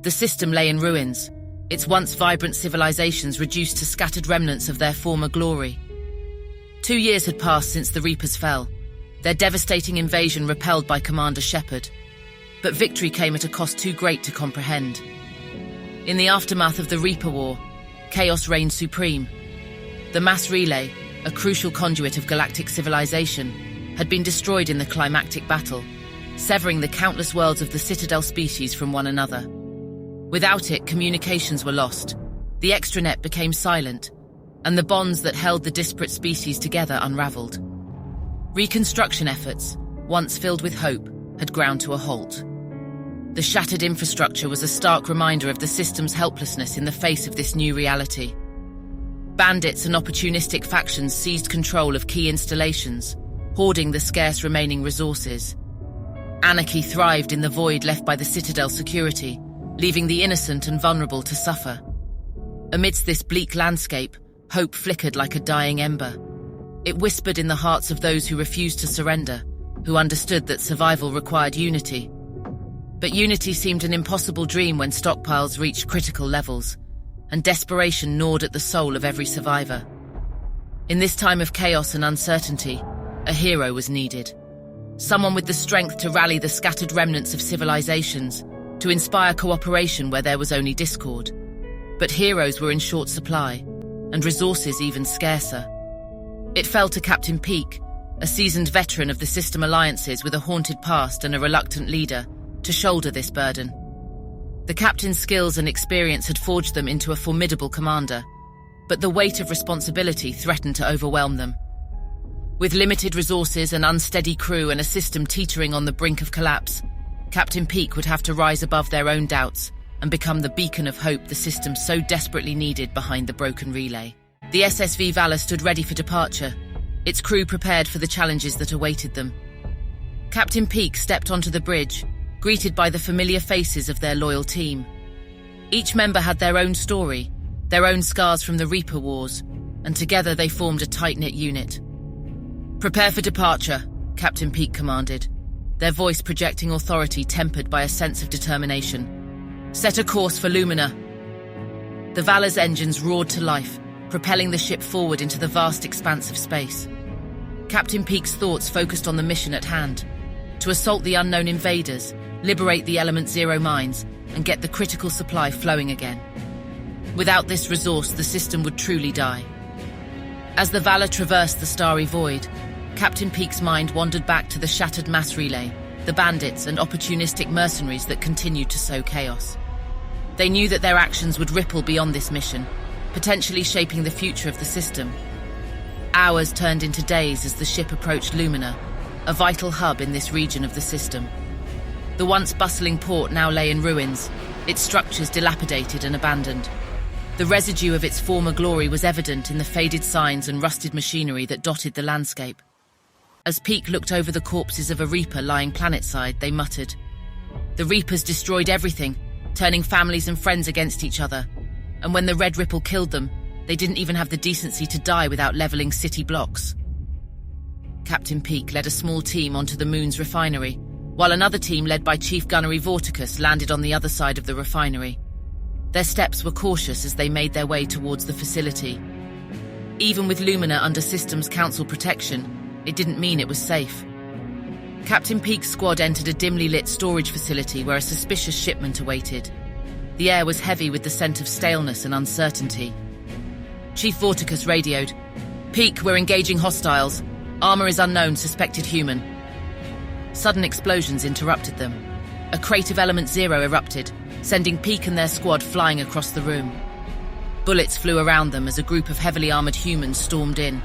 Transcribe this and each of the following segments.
The system lay in ruins, its once vibrant civilizations reduced to scattered remnants of their former glory. 2 years had passed since the Reapers fell, their devastating invasion repelled by Commander Shepard. But victory came at a cost too great to comprehend. In the aftermath of the Reaper War, chaos reigned supreme. The mass relay, a crucial conduit of galactic civilization, had been destroyed in the climactic battle, severing the countless worlds of the Citadel species from one another. Without it, communications were lost, the extranet became silent, and the bonds that held the disparate species together unraveled. Reconstruction efforts, once filled with hope, had ground to a halt. The shattered infrastructure was a stark reminder of the system's helplessness in the face of this new reality. Bandits and opportunistic factions seized control of key installations, hoarding the scarce remaining resources. Anarchy thrived in the void left by the Citadel security, leaving the innocent and vulnerable to suffer. Amidst this bleak landscape, hope flickered like a dying ember. It whispered in the hearts of those who refused to surrender, who understood that survival required unity. But unity seemed an impossible dream when stockpiles reached critical levels, and desperation gnawed at the soul of every survivor. In this time of chaos and uncertainty, a hero was needed. Someone with the strength to rally the scattered remnants of civilizations, to inspire cooperation where there was only discord. But heroes were in short supply, and resources even scarcer. It fell to Captain Peak, a seasoned veteran of the system alliances with a haunted past and a reluctant leader, to shoulder this burden. The captain's skills and experience had forged them into a formidable commander, but the weight of responsibility threatened to overwhelm them. With limited resources, an unsteady crew, and a system teetering on the brink of collapse, Captain Peak would have to rise above their own doubts and become the beacon of hope the system so desperately needed behind the broken relay. The SSV Valor stood ready for departure, its crew prepared for the challenges that awaited them. Captain Peak stepped onto the bridge, greeted by the familiar faces of their loyal team. Each member had their own story, their own scars from the Reaper Wars, and together they formed a tight-knit unit. "Prepare for departure," Captain Peak commanded, their voice projecting authority tempered by a sense of determination. "Set a course for Lumina." The Valor's engines roared to life, propelling the ship forward into the vast expanse of space. Captain Peak's thoughts focused on the mission at hand, to assault the unknown invaders, liberate the Element Zero mines, and get the critical supply flowing again. Without this resource, the system would truly die. As the Valor traversed the starry void, Captain Peak's mind wandered back to the shattered mass relay, the bandits and opportunistic mercenaries that continued to sow chaos. They knew that their actions would ripple beyond this mission, potentially shaping the future of the system. Hours turned into days as the ship approached Lumina, a vital hub in this region of the system. The once bustling port now lay in ruins, its structures dilapidated and abandoned. The residue of its former glory was evident in the faded signs and rusted machinery that dotted the landscape. As Peak looked over the corpses of a Reaper lying planetside, they muttered. The Reapers destroyed everything, turning families and friends against each other. And when the Red Ripple killed them, they didn't even have the decency to die without leveling city blocks. Captain Peak led a small team onto the moon's refinery, while another team led by Chief Gunnery Vortekus landed on the other side of the refinery. Their steps were cautious as they made their way towards the facility. Even with Lumina under Systems Council protection, it didn't mean it was safe. Captain Peak's squad entered a dimly lit storage facility where a suspicious shipment awaited. The air was heavy with the scent of staleness and uncertainty. Chief Vortekus radioed, "Peak, we're engaging hostiles. Armor is unknown, suspected human." Sudden explosions interrupted them. A crate of Element Zero erupted, sending Peak and their squad flying across the room. Bullets flew around them as a group of heavily armored humans stormed in,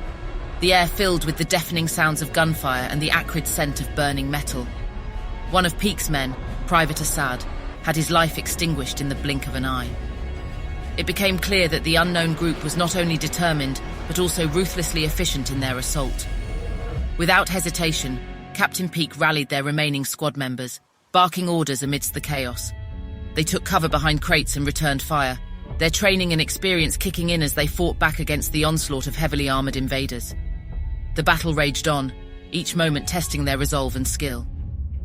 the air filled with the deafening sounds of gunfire and the acrid scent of burning metal. One of Peak's men, Private Assad, had his life extinguished in the blink of an eye. It became clear that the unknown group was not only determined, but also ruthlessly efficient in their assault. Without hesitation, Captain Peak rallied their remaining squad members, barking orders amidst the chaos. They took cover behind crates and returned fire, their training and experience kicking in as they fought back against the onslaught of heavily armored invaders. The battle raged on, each moment testing their resolve and skill.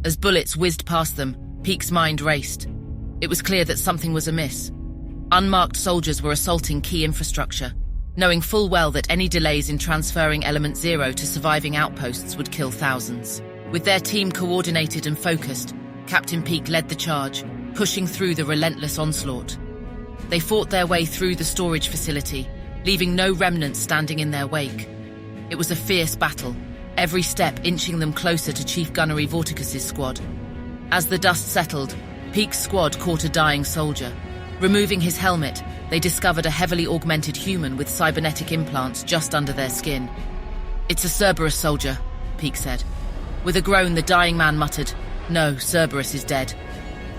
As bullets whizzed past them, Peak's mind raced. It was clear that something was amiss. Unmarked soldiers were assaulting key infrastructure, knowing full well that any delays in transferring Element Zero to surviving outposts would kill thousands. With their team coordinated and focused, Captain Peak led the charge, pushing through the relentless onslaught. They fought their way through the storage facility, leaving no remnants standing in their wake. It was a fierce battle, every step inching them closer to Chief Gunnery Vortekus' squad. As the dust settled, Peak's squad caught a dying soldier. Removing his helmet, they discovered a heavily augmented human with cybernetic implants just under their skin. "It's a Cerberus soldier," Peak said. With a groan, the dying man muttered, "No, Cerberus is dead."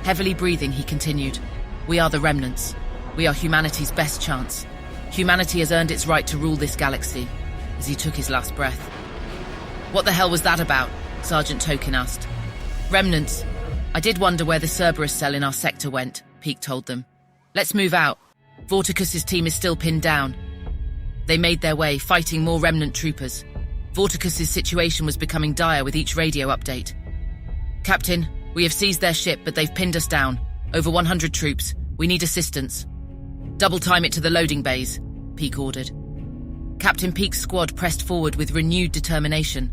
Heavily breathing, he continued, "We are the Remnants. We are humanity's best chance. Humanity has earned its right to rule this galaxy," as he took his last breath. "What the hell was that about?" Sergeant Token asked. "Remnants. I did wonder where the Cerberus cell in our sector went," Peak told them. "Let's move out. Vortekus' team is still pinned down." They made their way, fighting more Remnant troopers. Vortekus' situation was becoming dire with each radio update. "Captain, we have seized their ship, but they've pinned us down. Over 100 troops. We need assistance." "Double time it to the loading bays," Peak ordered. Captain Peak's squad pressed forward with renewed determination,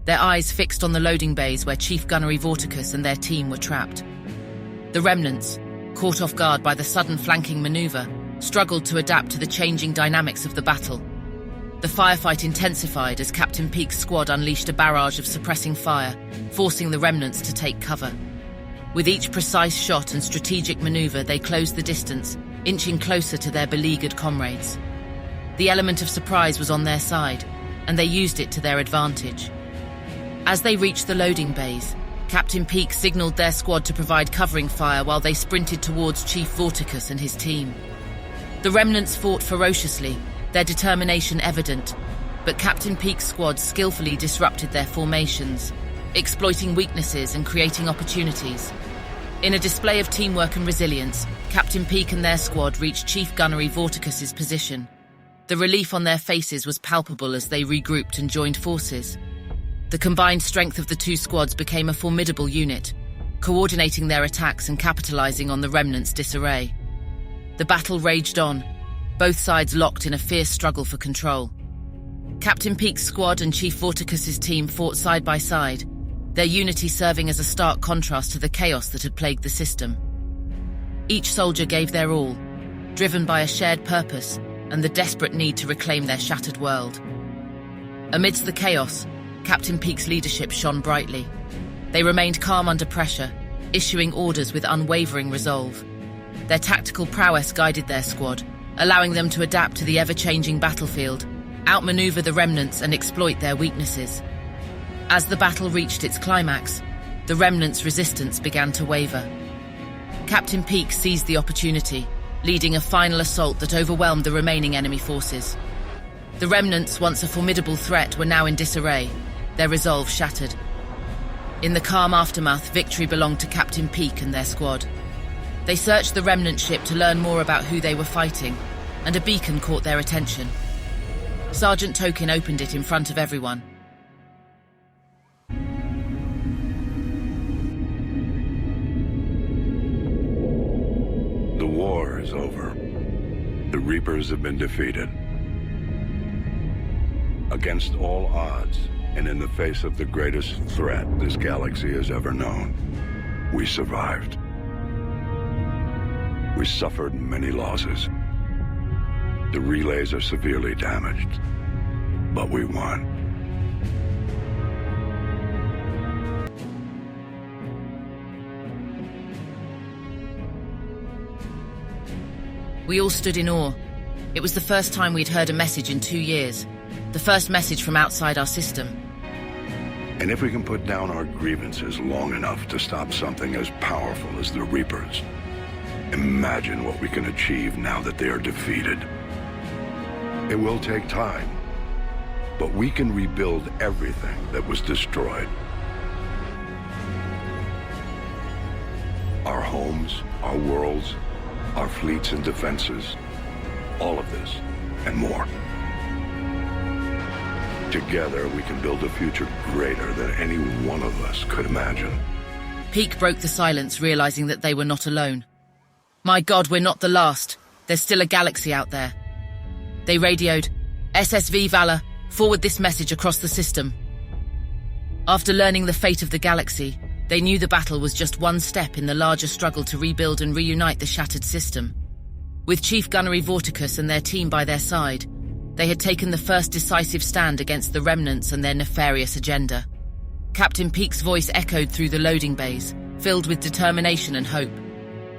their eyes fixed on the loading bays where Chief Gunnery Vortekus and their team were trapped. The Remnants, caught off guard by the sudden flanking maneuver, struggled to adapt to the changing dynamics of the battle. The firefight intensified as Captain Peak's squad unleashed a barrage of suppressing fire, forcing the Remnants to take cover. With each precise shot and strategic maneuver, they closed the distance, inching closer to their beleaguered comrades. The element of surprise was on their side, and they used it to their advantage. As they reached the loading bays, Captain Peak signaled their squad to provide covering fire while they sprinted towards Chief Vortekus and his team. The Remnants fought ferociously, their determination evident, but Captain Peak's squad skillfully disrupted their formations, exploiting weaknesses and creating opportunities. In a display of teamwork and resilience, Captain Peak and their squad reached Chief Gunnery Vortekus' position. The relief on their faces was palpable as they regrouped and joined forces. The combined strength of the two squads became a formidable unit, coordinating their attacks and capitalizing on the Remnants' disarray. The battle raged on, both sides locked in a fierce struggle for control. Captain Peak's squad and Chief Vortekus' team fought side by side, their unity serving as a stark contrast to the chaos that had plagued the system. Each soldier gave their all, driven by a shared purpose and the desperate need to reclaim their shattered world. Amidst the chaos, Captain Peak's leadership shone brightly. They remained calm under pressure, issuing orders with unwavering resolve. Their tactical prowess guided their squad, allowing them to adapt to the ever-changing battlefield, outmaneuver the Remnants and exploit their weaknesses. As the battle reached its climax, the Remnants' resistance began to waver. Captain Peak seized the opportunity, leading a final assault that overwhelmed the remaining enemy forces. The Remnants, once a formidable threat, were now in disarray, their resolve shattered. In the calm aftermath, victory belonged to Captain Peak and their squad. They searched the Remnant ship to learn more about who they were fighting, and a beacon caught their attention. Sergeant Token opened it in front of everyone. The war is over. The Reapers have been defeated. Against all odds, and in the face of the greatest threat this galaxy has ever known, we survived. We suffered many losses. The relays are severely damaged, but we won. We all stood in awe. It was the first time we'd heard a message in 2 years. The first message from outside our system. And if we can put down our grievances long enough to stop something as powerful as the Reapers, imagine what we can achieve now that they are defeated. It will take time, but we can rebuild everything that was destroyed. Our homes, our worlds, our fleets and defenses, all of this and more. Together, we can build a future greater than any one of us could imagine. Peak broke the silence, realizing that they were not alone. My God, we're not the last. There's still a galaxy out there. They radioed, SSV Valor, forward this message across the system. After learning the fate of the galaxy, they knew the battle was just one step in the larger struggle to rebuild and reunite the shattered system. With Chief Gunnery Vortekus and their team by their side, they had taken the first decisive stand against the Remnants and their nefarious agenda. Captain Peake's voice echoed through the loading bays, filled with determination and hope.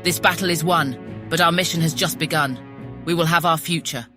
This battle is won, but our mission has just begun. We will have our future.